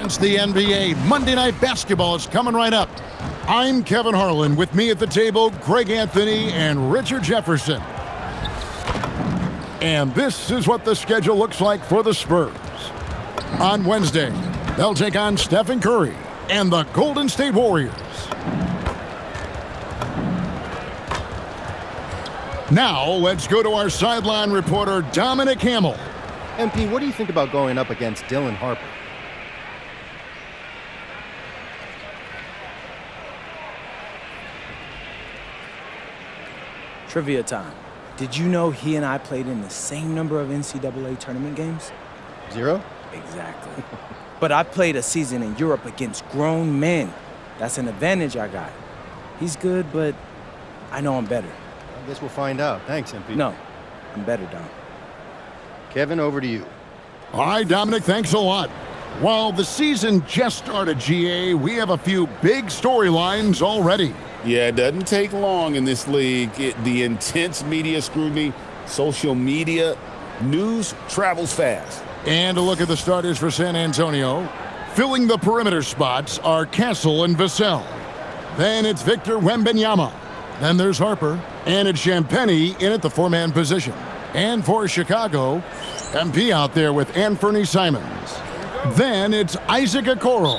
It's the NBA. Monday Night Basketball is coming right up. I'm Kevin Harlan. With me at the table, Greg Anthony and Richard Jefferson. And this is what the schedule looks like for the Spurs. On Wednesday, they'll take on Stephen Curry and the Golden State Warriors. Now, let's go to our sideline reporter, Dominic Hamill. MP, what do you think about going up against Dylan Harper? Trivia time. Did you know he and I played in the same number of NCAA tournament games? 0? Exactly. But I played a season in Europe against grown men. That's an advantage I got. He's good, but I know I'm better. I guess we'll find out. Thanks, MP. No, I'm better, Dom. Kevin, over to you. All right, Dominic, thanks a lot. While the season just started, GA, we have a few big storylines already. Yeah, it doesn't take long in this league. The intense media scrutiny, social media, news travels fast. And a look at the starters for San Antonio. Filling the perimeter spots are Castle and Vassell. Then it's Victor Wembanyama. Then there's Harper. And it's Champagnie in at the four-man position. And for Chicago, MP out there with Anthony Simons. Then it's Isaac Okoro.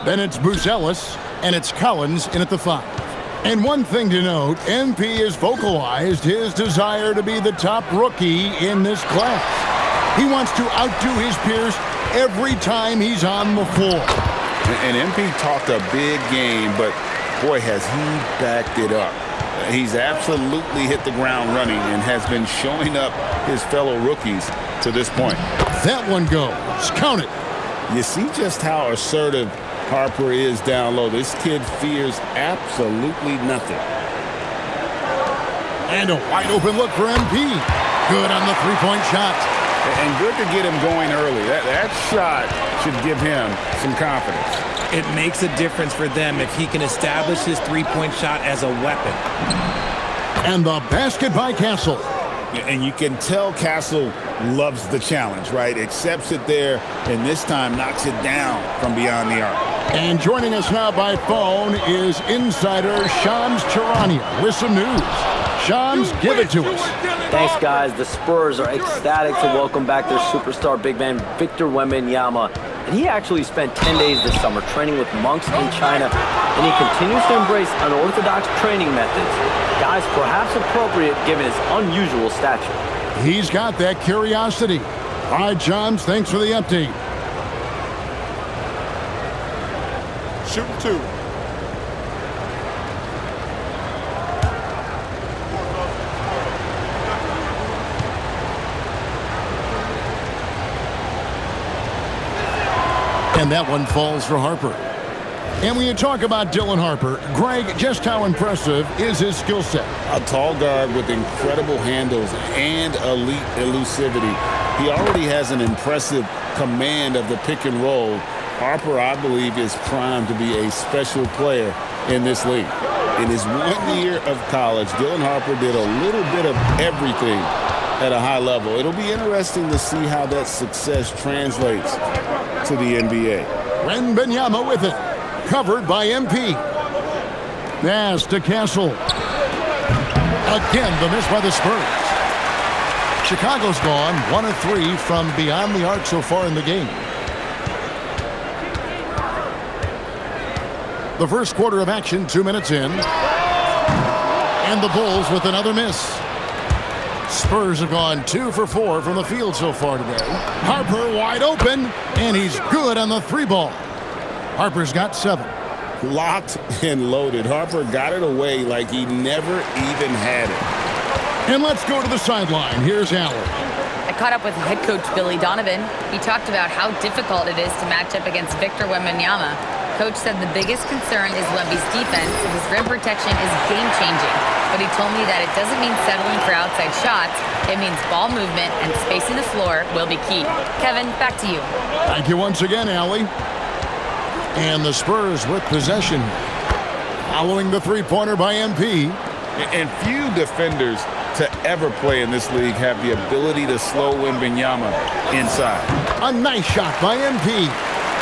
Then it's Bruce Ellis. And it's Collins in at the 5. And one thing to note, MP has vocalized his desire to be the top rookie in this class. He wants to outdo his peers every time he's on the floor. And MP talked a big game, but boy, has he backed it up. He's absolutely hit the ground running and has been showing up his fellow rookies to this point. That one goes. Count it. You see just how assertive Harper is down low. This kid fears absolutely nothing. And a wide open look for MP. Good on the three-point shot. And good to get him going early. That shot should give him some confidence. It makes a difference for them if he can establish his three-point shot as a weapon. And the basket by Castle. And you can tell Castle loves the challenge, right? Accepts it there, and this time knocks it down from beyond the arc. And joining us now by phone is insider Shams Charania with some news. Shams, give it to us. Thanks, guys. The Spurs are ecstatic to welcome back their superstar big man, Victor Wembanyama. And he actually spent 10 days this summer training with monks in China, and he continues to embrace unorthodox training methods. Guys, perhaps appropriate given his unusual stature. He's got that curiosity. All right, Shams, thanks for the update. Shoot 2. And that one falls for Harper. And when you talk about Dylan Harper, Greg, just how impressive is his skill set? A tall guard with incredible handles and elite elusivity. He already has an impressive command of the pick and roll. Harper, I believe, is primed to be a special player in this league. In his 1 year of college, Dylan Harper did a little bit of everything at a high level. It'll be interesting to see how that success translates to the NBA. Wembanyama with it. Covered by MP. Pass to Castle. Again, the miss by the Spurs. Chicago's gone 1 of 3 from beyond the arc so far in the game. The first quarter of action, 2 minutes in. And the Bulls with another miss. Spurs have gone 2 for 4 from the field so far today. Harper wide open, and he's good on the 3 ball. Harper's got 7. Locked and loaded. Harper got it away like he never even had it. And let's go to the sideline. Here's Allen. I caught up with head coach Billy Donovan. He talked about how difficult it is to match up against Victor Wembanyama. Coach said the biggest concern is Wemby's defense. His rim protection is game-changing. But he told me that it doesn't mean settling for outside shots. It means ball movement and spacing the floor will be key. Kevin, back to you. Thank you once again, Allie. And the Spurs with possession. Following the three-pointer by MP. And few defenders to ever play in this league have the ability to slow Wembanyama inside. A nice shot by MP.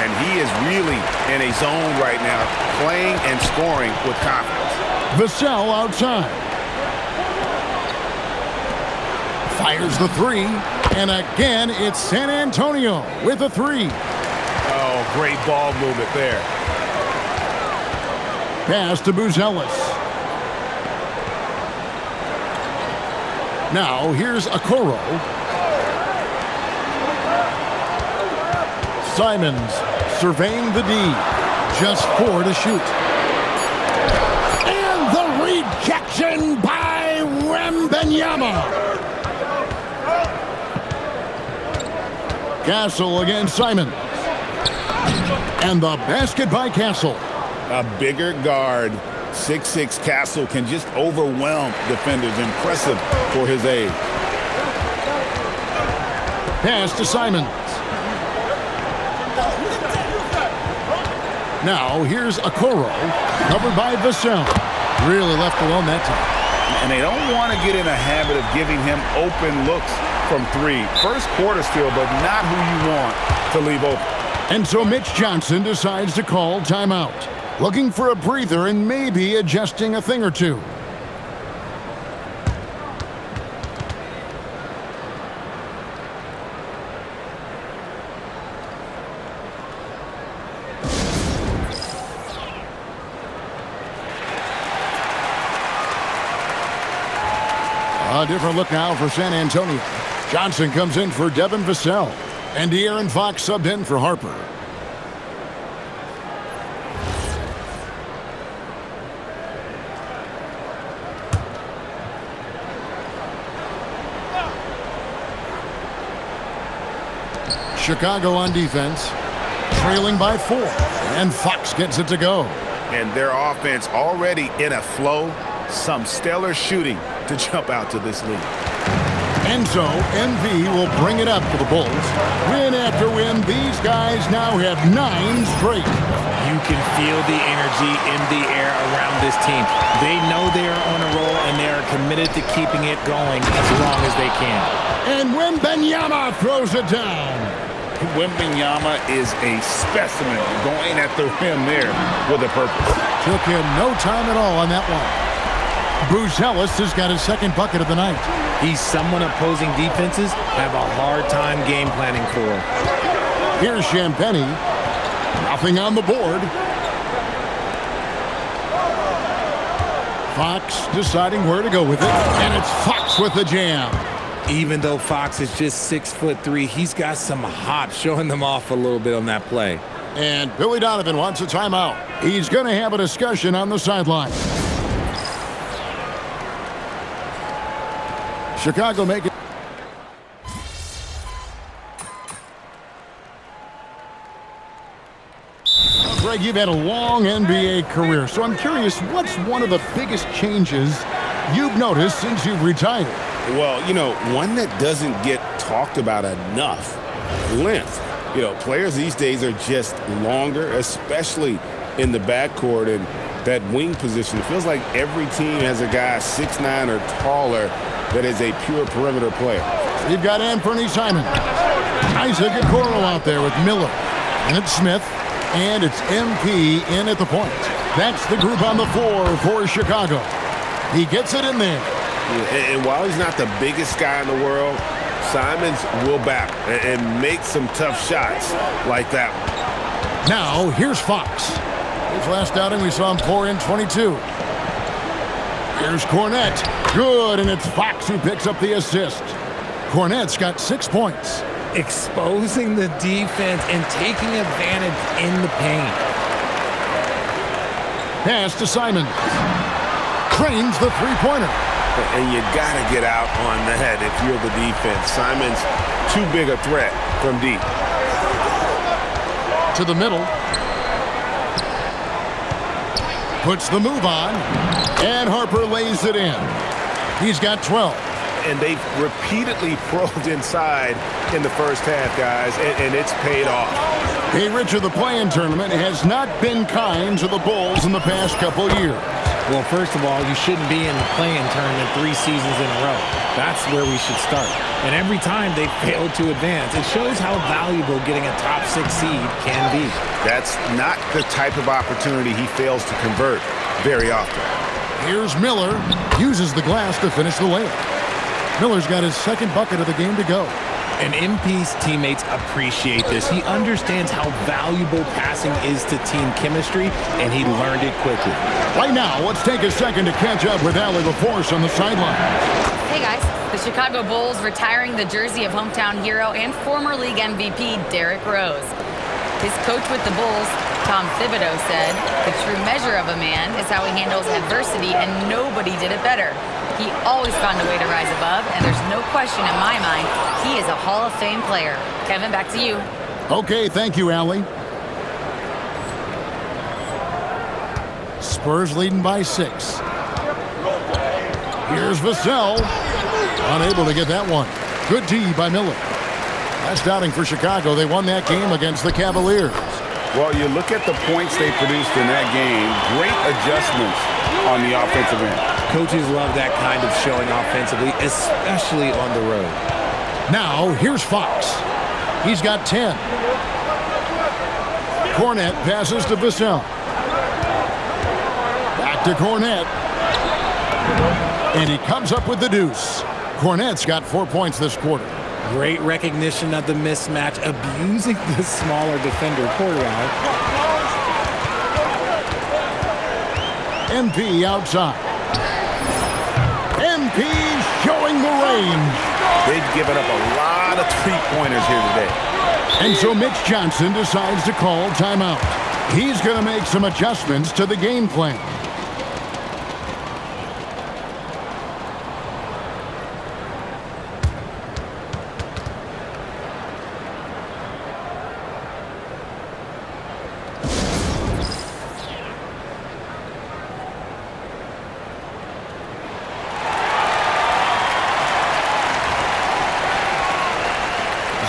and he is really in a zone right now, playing and scoring with confidence. Vassell outside. Fires the three, and again it's San Antonio with a three. Oh, great ball movement there. Pass to Buzelis. Now here's Okoro. Simons surveying the D. Just 4 to shoot. And the rejection by Wembanyama. Castle against Simons. And the basket by Castle. A bigger guard, 6'6" Castle, can just overwhelm defenders. Impressive for his age. Pass to Simons. Now here's Okoro, covered by Vassell. Really left alone that time. And they don't want to get in a habit of giving him open looks from three. First quarter still, but not who you want to leave open. And so Mitch Johnson decides to call timeout. Looking for a breather and maybe adjusting a thing or two. A different look now for San Antonio. Johnson comes in for Devin Vassell. And De'Aaron Fox subbed in for Harper. Chicago on defense, trailing by 4. And Fox gets it to go. And their offense already in a flow. Some stellar shooting to jump out to this lead. And so MV will bring it up for the Bulls. Win after win, these guys now have 9 straight. You can feel the energy in the air around this team. They know they are on a roll, and they are committed to keeping it going as long as they can. And Wembanyama throws it down. Wembanyama is a specimen, going at the rim there with a purpose. Took him no time at all on that one. Buzelis has got his second bucket of the night. He's someone opposing defenses have a hard time game planning for. Here's Champagnie. Nothing on the board. Fox deciding where to go with it. And it's Fox with the jam. Even though Fox is just 6'3", he's got some hop, showing them off a little bit on that play. And Billy Donovan wants a timeout. He's going to have a discussion on the sideline. Chicago make it. Greg, you've had a long NBA career, so I'm curious, what's one of the biggest changes you've noticed since you've retired? Well, you know, one that doesn't get talked about enough, length. You know, players these days are just longer, especially in the backcourt and that wing position. It feels like every team has a guy 6'9" or taller that is a pure perimeter player. You've got Anthony Simons. Isaac Okoro out there with Miller. And it's Smith. And it's MP in at the point. That's the group on the floor for Chicago. He gets it in there. And while he's not the biggest guy in the world, Simons will battle and make some tough shots like that one. Now, here's Fox. His last outing, we saw him pour in 22. Here's Cornette. Good, and it's Fox who picks up the assist. Cornette's got 6 points. Exposing the defense and taking advantage in the paint. Pass to Simons. Trains the three-pointer. And you got to get out on that if you're the defense. Simons, too big a threat from deep. To the middle. Puts the move on. And Harper lays it in. He's got 12. And they've repeatedly probed inside in the first half, guys, and it's paid off. Hey, Richard, the play-in tournament has not been kind to the Bulls in the past couple years. Well, first of all, you shouldn't be in the play-in tournament 3 seasons in a row. That's where we should start. And every time they fail to advance, it shows how valuable getting a top 6 seed can be. That's not the type of opportunity he fails to convert very often. Here's Miller. Uses the glass to finish the layup. Miller's got his second bucket of the game to go. And MP's teammates appreciate this. He understands how valuable passing is to team chemistry, and he learned it quickly. Right now, let's take a second to catch up with Allie LaForce on the sideline. Hey guys, the Chicago Bulls retiring the jersey of hometown hero and former league MVP Derrick Rose. His coach with the Bulls, Tom Thibodeau, said, "The true measure of a man is how he handles adversity, and nobody did it better. He always found a way to rise above, and there's no question in my mind he is a Hall of Fame player." Kevin, back to you. Okay, thank you, Allie. Spurs leading by 6. Here's Vassell. Unable to get that one. Good D by Miller. Last outing for Chicago, they won that game against the Cavaliers. Well, you look at the points they produced in that game. Great adjustments on the offensive end. Coaches love that kind of showing offensively, especially on the road. Now, here's Fox. He's got 10. Cornette passes to Vassell. Back to Cornette. And he comes up with the deuce. Cornette's got 4 points this quarter. Great recognition of the mismatch, abusing the smaller defender. Poor guy. MP outside. MP showing the range. They've given up a lot of three-pointers here today. And so Mitch Johnson decides to call timeout. He's going to make some adjustments to the game plan.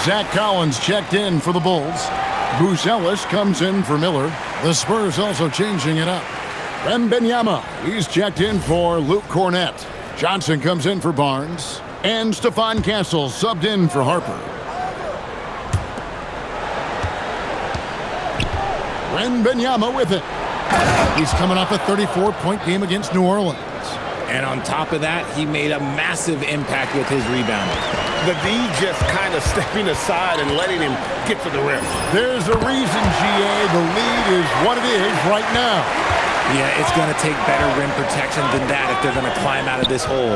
Zach Collins checked in for the Bulls. Bruce Ellis comes in for Miller. The Spurs also changing it up. Wembanyama, he's checked in for Luke Cornette. Johnson comes in for Barnes. And Stephon Castle subbed in for Harper. Wembanyama with it. He's coming off a 34-point game against New Orleans. And on top of that, he made a massive impact with his rebounding. The D just kind of stepping aside and letting him get to the rim. There's a reason, GA, the lead is what it is right now. Yeah, it's going to take better rim protection than that if they're going to climb out of this hole.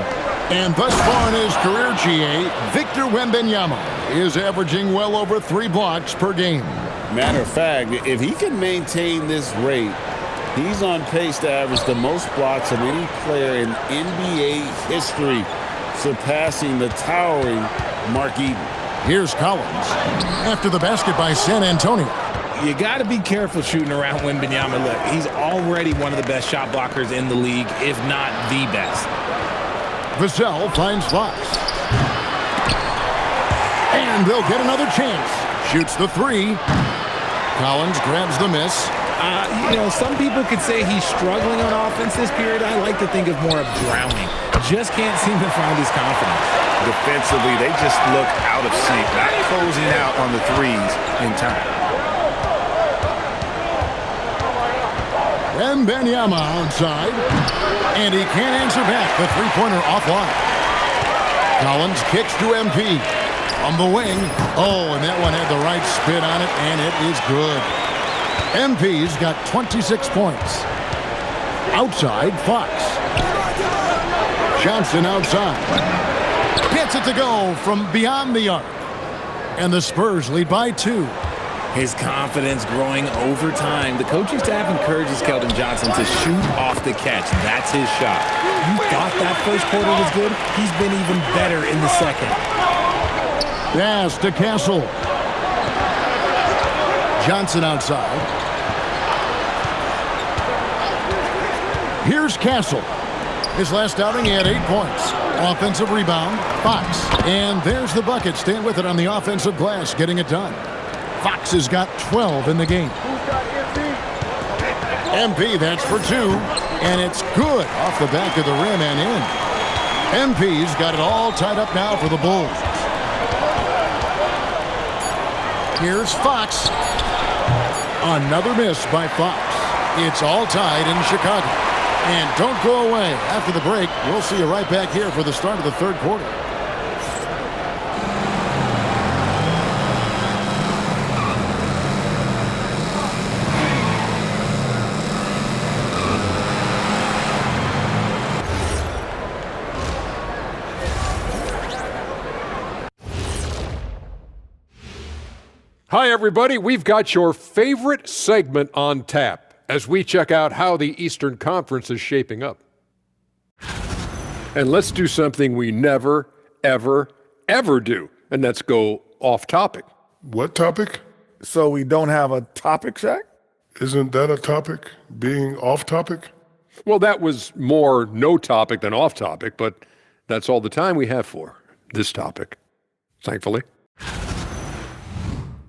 And thus far in his career, GA, Victor Wembanyama is averaging well over 3 blocks per game. Matter of fact, if he can maintain this rate, he's on pace to average the most blocks of any player in NBA history, surpassing the towering Mark Eaton. Here's Collins after the basket by San Antonio. You got to be careful shooting around Wembanyama. Look, he's already one of the best shot blockers in the league, if not the best. Vassell finds Fox. And they'll get another chance. Shoots the 3. Collins grabs the miss. Some people could say he's struggling on offense this period. I like to think of more of drowning. Just can't seem to find his confidence. Defensively, they just look out of sync, not closing out on the threes in time. Wembanyama outside. And he can't answer back. The three-pointer offline. Collins kicks to MP. On the wing. Oh, and that one had the right spin on it, and it is good. MP's got 26 points. Outside, Fox. Johnson outside. Gets it to go from beyond the arc. And the Spurs lead by 2. His confidence growing over time. The coaching staff encourages Keldon Johnson to shoot off the catch. That's his shot. You thought that first quarter was good? He's been even better in the second. Pass to Castle. Johnson outside. Here's Castle. His last outing, he had 8 points. Offensive rebound, Fox. And there's the bucket. Staying with it on the offensive glass, getting it done. Fox has got 12 in the game. MP, that's for 2. And it's good off the back of the rim and in. MP's got it all tied up now for the Bulls. Here's Fox. Another miss by Fox. It's all tied in Chicago. And don't go away. After the break, we'll see you right back here for the start of the third quarter. Hi, everybody. We've got your favorite segment on tap as we check out how the Eastern Conference is shaping up. And let's do something we never, ever, ever do, and that's go off topic. What topic? So we don't have a topic, Shaq? Isn't that a topic? Being off topic? Well, that was more no topic than off topic, but that's all the time we have for this topic, thankfully.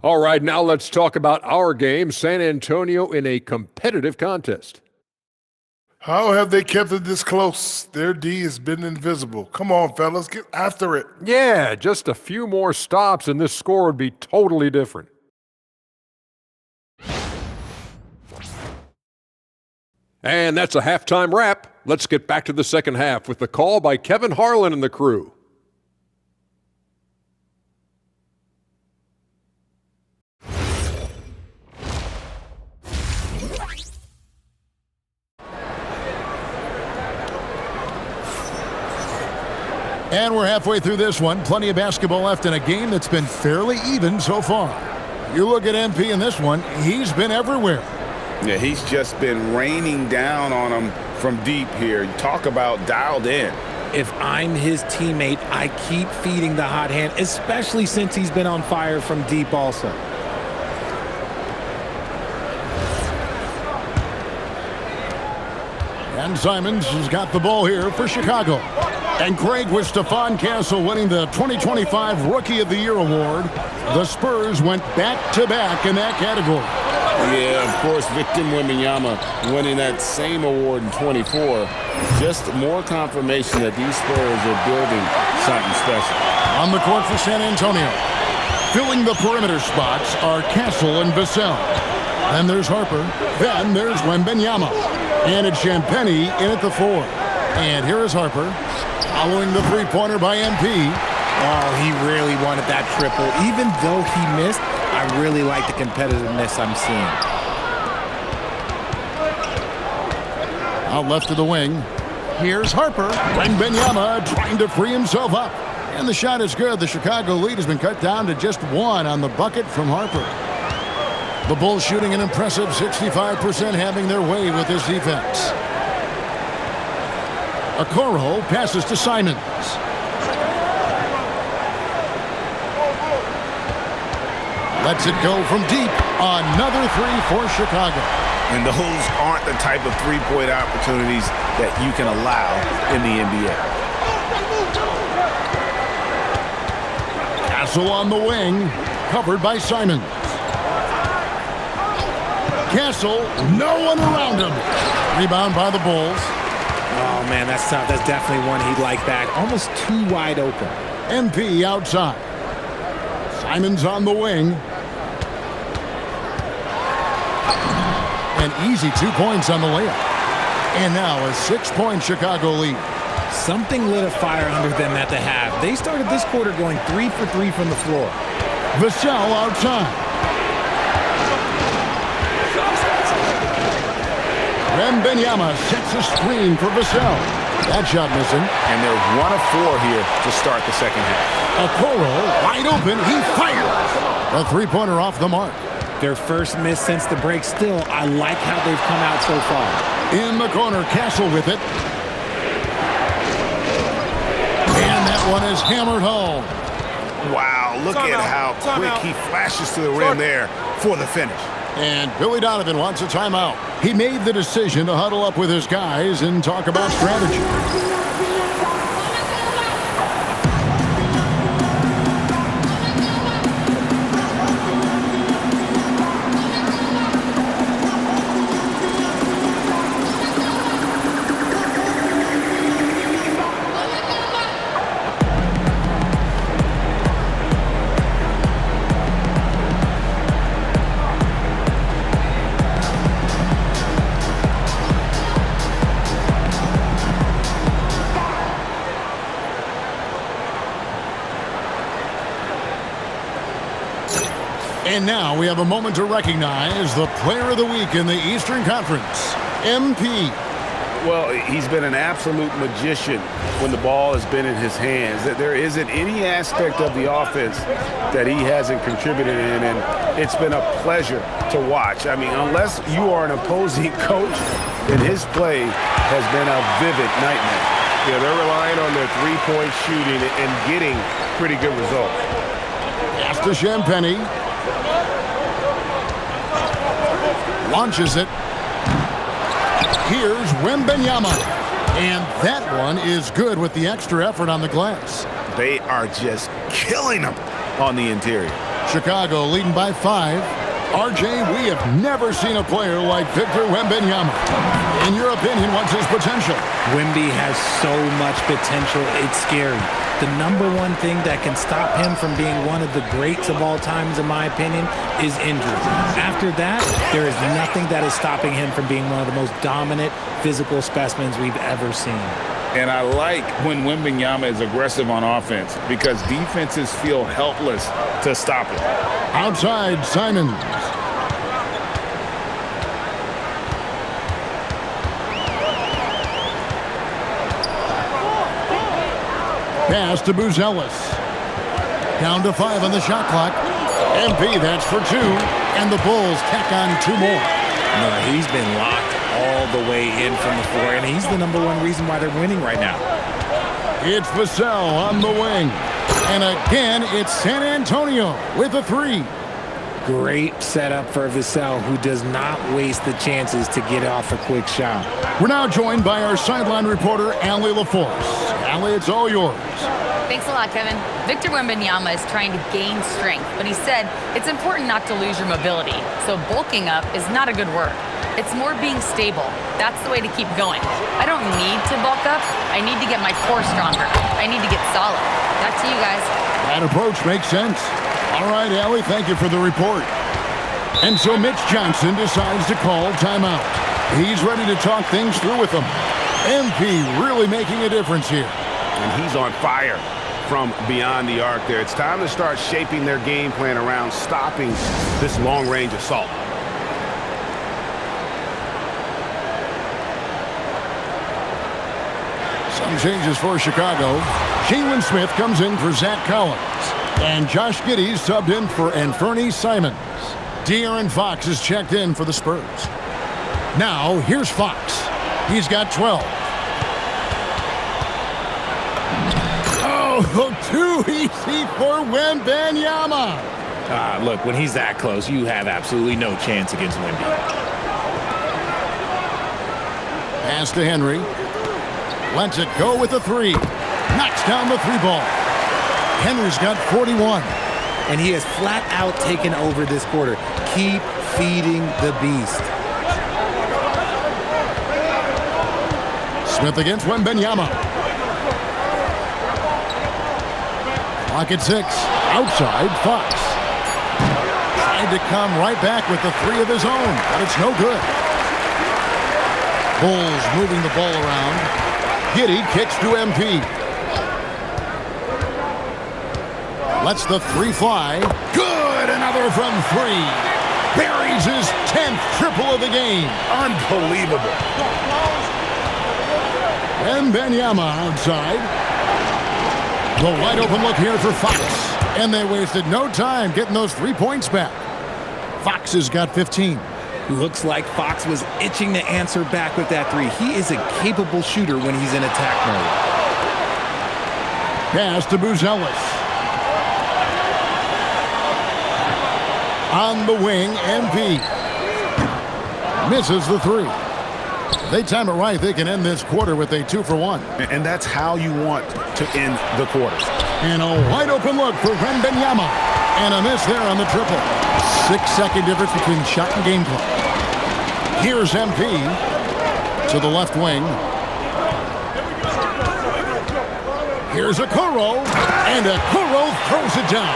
All right, now let's talk about our game, San Antonio in a competitive contest. How have they kept it this close? Their D has been invisible. Come on, fellas, get after it. Yeah, just a few more stops and this score would be totally different. And that's a halftime wrap. Let's get back to the second half with the call by Kevin Harlan and the crew. And we're halfway through this one. Plenty of basketball left in a game that's been fairly even so far. You look at MP in this one, he's been everywhere. Yeah, he's just been raining down on him from deep here. Talk about dialed in. If I'm his teammate, I keep feeding the hot hand, especially since he's been on fire from deep also. And Simons has got the ball here for Chicago. And Craig with Stephon Castle winning the 2025 Rookie of the Year award. The Spurs went back-to-back in that category. Yeah, of course, Victor Wembanyama winning that same award in 24. Just more confirmation that these Spurs are building something special. On the court for San Antonio. Filling the perimeter spots are Castle and Vassell. Then there's Harper. Then there's Wembanyama. And it's Champagnie in at the 4. And here is Harper. Following the three-pointer by MP. Oh, he really wanted that triple. Even though he missed, I really like the competitiveness I'm seeing. Out left of the wing. Here's Harper. Wembanyama trying to free himself up. And the shot is good. The Chicago lead has been cut down to just 1 on the bucket from Harper. The Bulls shooting an impressive 65%, having their way with this defense. Okoro passes to Simons. Lets it go from deep. Another three for Chicago. And those aren't the type of three-point opportunities that you can allow in the NBA. Castle on the wing, covered by Simons. Castle, no one around him. Rebound by the Bulls. Oh, man, that's tough. That's definitely one he'd like back. Almost too wide open. MP outside. Simons on the wing. An easy 2 points on the layup. And now a 6-point Chicago lead. Something lit a fire under them at the half. They started this quarter going 3 for 3 from the floor. Vassell outside. Wembanyama sets a screen for Vassell. That shot missing. And they're 1 of 4 here to start the second half. Okoro wide open. He fires. A three-pointer off the mark. Their first miss since the break. Still, I like how they've come out so far. In the corner, Castle with it. And that one is hammered home. Wow, look at how quick he flashes to the rim there for the finish. And Billy Donovan wants a timeout. He made the decision to huddle up with his guys and talk about strategy. And now we have a moment to recognize the Player of the Week in the Eastern Conference, MP. Well, he's been an absolute magician when the ball has been in his hands. There isn't any aspect of the offense that he hasn't contributed in, and it's been a pleasure to watch. I mean, unless you are an opposing coach, then his play has been a vivid nightmare. Yeah, they're relying on their three-point shooting and getting pretty good results. Pass to Champagnie. Launches it. Here's Wembanyama. And that one is good with the extra effort on the glass. They are just killing them on the interior. Chicago leading by 5. RJ, we have never seen a player like Victor Wembanyama. In your opinion, what's his potential? Wemby has so much potential, it's scary. The number one thing that can stop him from being one of the greats of all times, in my opinion, is injury. After that, there is nothing that is stopping him from being one of the most dominant physical specimens we've ever seen. And I like when Wembanyama is aggressive on offense because defenses feel helpless to stop him. Outside, Simons. Pass to Buzelis. Down to 5 on the shot clock. MP, that's for 2. And the Bulls tack on 2 more. No, he's been locked all the way in from the floor, and he's the number one reason why they're winning right now. It's Vassell on the wing. And again, it's San Antonio with a 3. Great setup for Vassell, who does not waste the chances to get off a quick shot. We're now joined by our sideline reporter, Allie LaForce. Allie, it's all yours. Thanks a lot, Kevin. Victor Wembanyama is trying to gain strength, but he said it's important not to lose your mobility. So bulking up is not a good word. It's more being stable. That's the way to keep going. I don't need to bulk up. I need to get my core stronger. I need to get solid. Back to you guys. That approach makes sense. All right, Allie, thank you for the report. And so Mitch Johnson decides to call timeout. He's ready to talk things through with them. MP really making a difference here. And he's on fire from beyond the arc there. It's time to start shaping their game plan around stopping this long-range assault. Some changes for Chicago. Jalen Smith comes in for Zach Collins. And Josh Giddey subbed in for Anthony Simons. De'Aaron Fox is checked in for the Spurs. Now, here's Fox. He's got 12. Oh, too easy for Wembanyama. Look, when he's that close, you have absolutely no chance against Wemby. Pass to Henry. Lets it go with a 3. Knocks down the 3 ball. Henry's got 41. And he has flat out taken over this quarter. Keep feeding the beast. Smith against Wembanyama. Clock at 6. Outside, Fox. Tried to come right back with the 3 of his own, but it's no good. Bulls moving the ball around. Giddey kicks to MP. Lets the 3 fly. Good! Another from 3. Buries his 10th triple of the game. Unbelievable. Wembanyama outside. The wide open look here for Fox. And they wasted no time getting those 3 points back. Fox has got 15. Looks like Fox was itching to answer back with that 3. He is a capable shooter when he's in attack mode. Pass to Buzelis. On the wing, MP. Misses the 3. They time it right, they can end this quarter with a 2 for 1. And that's how you want to end the quarters. And a wide open look for Wembanyama. And a miss there on the triple. 6-second difference between shot and game clock. Here's MP to the left wing. Here's Okoro. And Okoro throws it down.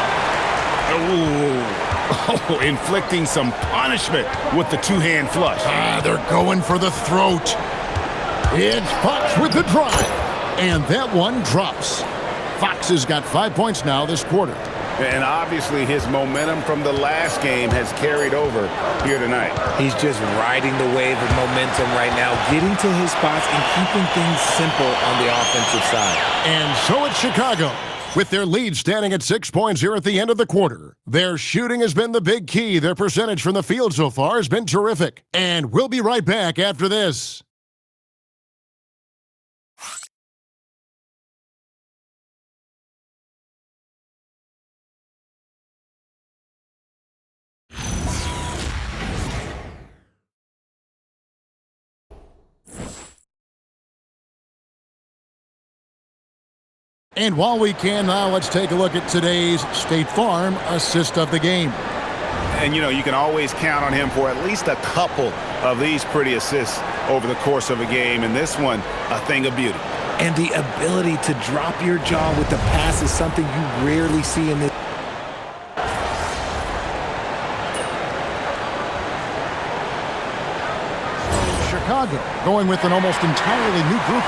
Oh, inflicting some punishment with the 2-hand flush. They're going for the throat. It's Fox with the drive. And that one drops. Fox has got 5 points now this quarter. And obviously his momentum from the last game has carried over here tonight. He's just riding the wave of momentum right now, getting to his spots and keeping things simple on the offensive side. And so it's Chicago, with their lead standing at 6 points here at the end of the quarter. Their shooting has been the big key. Their percentage from the field so far has been terrific. And we'll be right back after this. And while we can now, let's take a look at today's State Farm assist of the game. And, you know, you can always count on him for at least a couple of these pretty assists over the course of a game. And this one, a thing of beauty. And the ability to drop your jaw with the pass is something you rarely see in this. Chicago going with an almost entirely new group.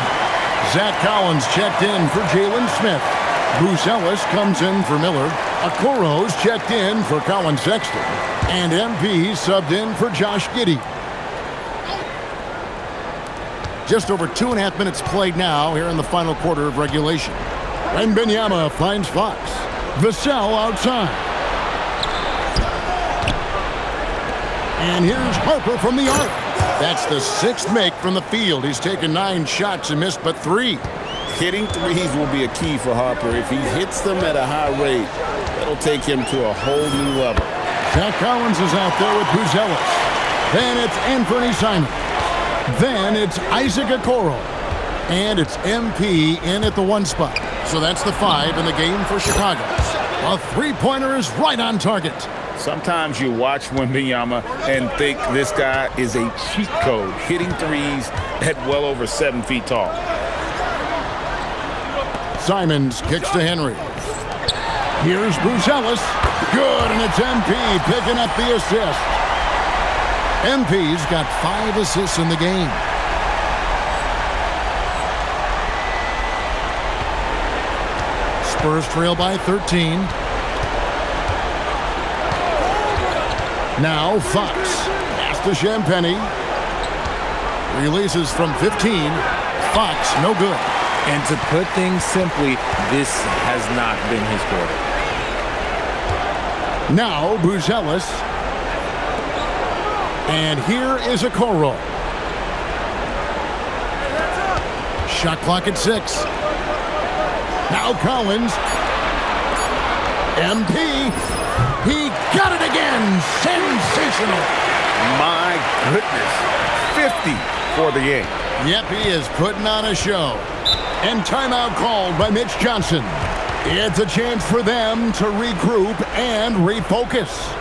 Zach Collins checked in for Jalen Smith. Bruce Ellis comes in for Miller. Okoro's checked in for Colin Sexton. And MP subbed in for Josh Giddey. Just over 2.5 minutes played now here in the final quarter of regulation. Wembanyama finds Fox. Vassell outside. And here's Harper from the arc. That's the 6th make from the field. He's taken 9 shots and missed but 3. Hitting threes will be a key for Harper. If he hits them at a high rate, that'll take him to a whole new level. Zach Collins is out there with Buzelis. Then it's Anthony Simon. Then it's Isaac Okoro. And it's MP in at the 1 spot. So that's the 5 in the game for Chicago. A three-pointer is right on target. Sometimes you watch Wembanyama and think this guy is a cheat code, hitting threes at well over 7 feet tall. Simons kicks to Henry. Here's Bruce Ellis. Good, and it's MP picking up the assist. MP's got 5 assists in the game. Spurs trail by 13. Now Fox. Pass to Champagnie. Releases from 15. Fox, no good. And to put things simply, this has not been his quarter. Now Buzelis. And here is Okoro. Shot clock at 6. Now Collins. MP. He got it again. Sensational. My goodness. 50 for the game. Yep, he is putting on a show. And timeout called by Mitch Johnson. It's a chance for them to regroup and refocus.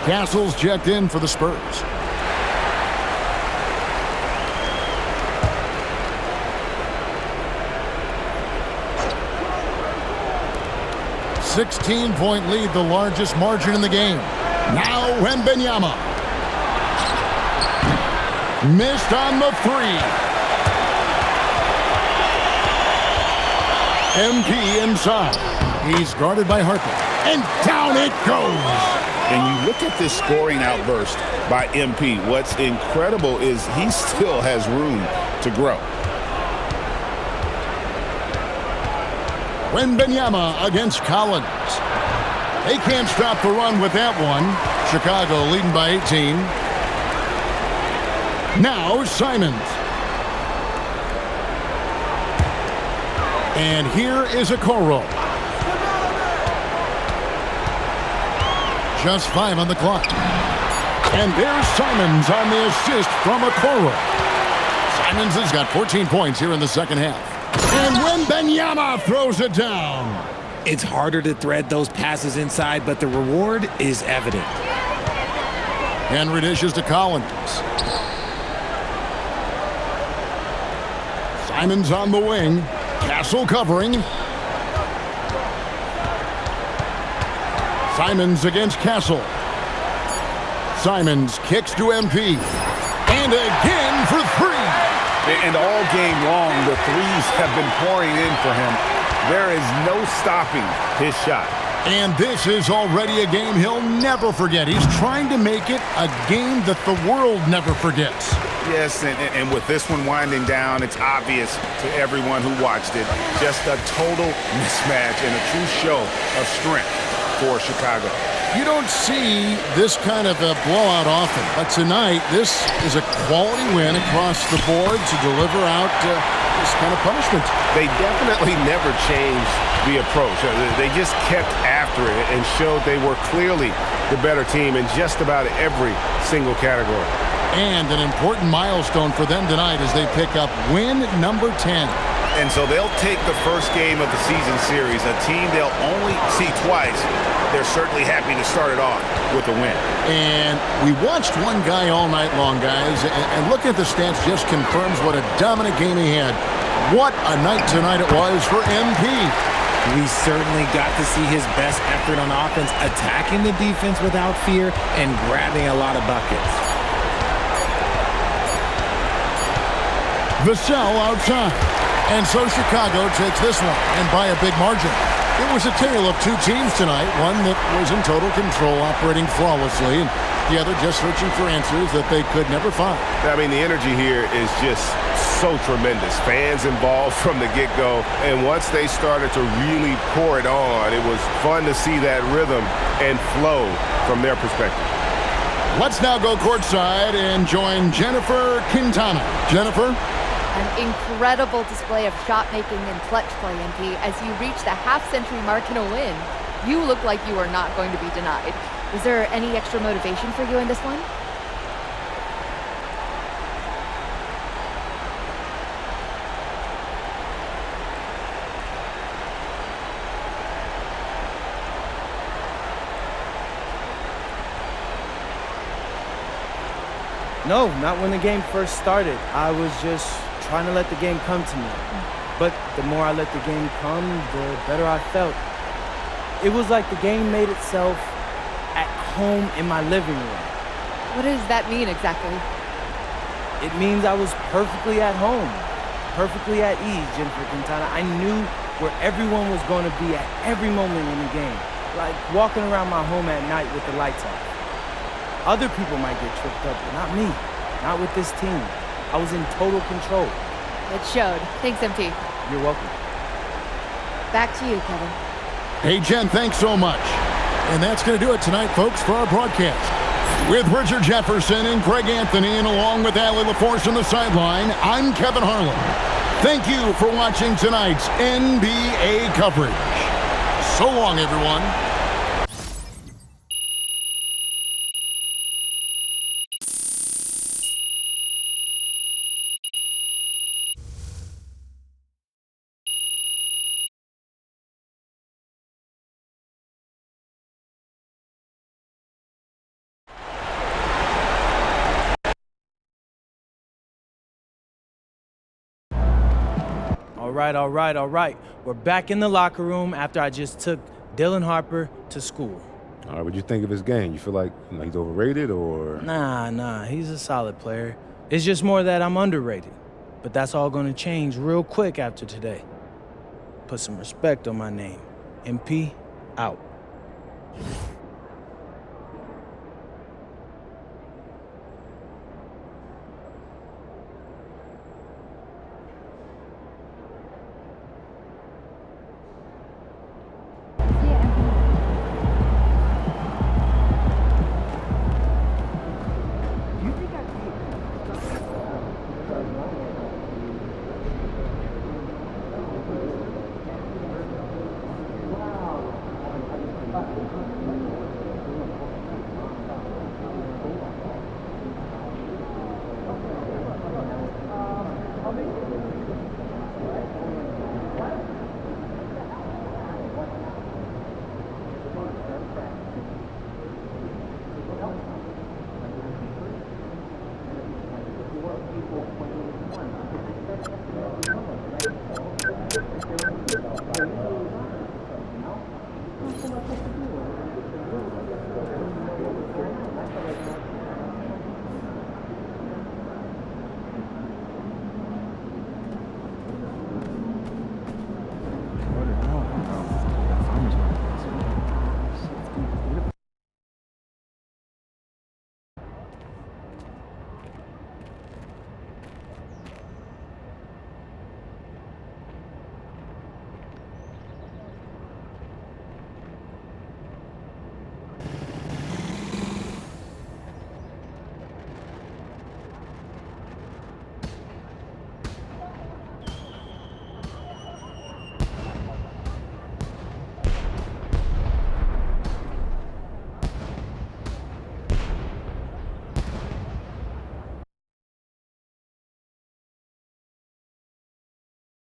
Castle's checked in for the Spurs. $16-point lead, the largest margin in the game. Now Wembanyama. Missed on the 3. MP inside. He's guarded by Harper. And down it goes. And you look at this scoring outburst by MP. What's incredible is he still has room to grow. Wembanyama against Collins. They can't stop the run with that one. Chicago leading by 18. Now Simons. And here is Okoro. Just 5 on the clock. And there's Simons on the assist from Okoro. Simons has got 14 points here in the second half. And Wembanyama throws it down. It's harder to thread those passes inside, but the reward is evident. Henry dishes to Collins. Simons on the wing. Castle covering. Simons against Castle. Simons kicks to MP. And again for 3. And all game long, the threes have been pouring in for him. There is no stopping his shot. And this is already a game he'll never forget. He's trying to make it a game that the world never forgets. Yes, and with this one winding down, it's obvious to everyone who watched it. Just a total mismatch and a true show of strength for Chicago. You don't see this kind of a blowout often, but tonight this is a quality win across the board to deliver out this kind of punishment. They definitely never changed the approach. They just kept after it and showed they were clearly the better team in just about every single category. And an important milestone for them tonight as they pick up win number 10. And so they'll take the first game of the season series, a team they'll only see twice. They're certainly happy to start it off with a win. And we watched one guy all night long, guys, and looking at the stats just confirms what a dominant game he had. What a night tonight it was for MP. We certainly got to see his best effort on offense, attacking the defense without fear and grabbing a lot of buckets. Vassell outside. And so Chicago takes this one, and by a big margin. It was a tale of two teams tonight, one that was in total control, operating flawlessly, and the other just searching for answers that they could never find. I mean, the energy here is just so tremendous. Fans involved from the get-go, and once they started to really pour it on, it was fun to see that rhythm and flow from their perspective. Let's now go courtside and join Jennifer Quintana. Jennifer? An incredible display of shot-making and clutch play, MP, as you reach the half-century mark in a win. You look like you are not going to be denied. Was there any extra motivation for you in this one? No, not when the game first started. I was just trying to let the game come to me. But the more I let the game come, the better I felt. It was like the game made itself at home in my living room. What does that mean exactly? It means I was perfectly at home, perfectly at ease, Jennifer Quintana. I knew where everyone was going to be at every moment in the game, like walking around my home at night with the lights off. Other people might get tripped up, but not me, not with this team. I was in total control. It showed. Thanks, MP. You're welcome. Back to you, Kevin. Hey, Jen, thanks so much. And that's going to do it tonight, folks, for our broadcast. With Richard Jefferson and Greg Anthony, and along with Allie LaForce on the sideline, I'm Kevin Harlan. Thank you for watching tonight's NBA coverage. So long, everyone. All right. We're back in the locker room after I just took Dylan Harper to school. All right, what do you think of his game? You feel like he's overrated or? Nah, he's a solid player. It's just more that I'm underrated. But that's all gonna change real quick after today. Put some respect on my name. MP, out.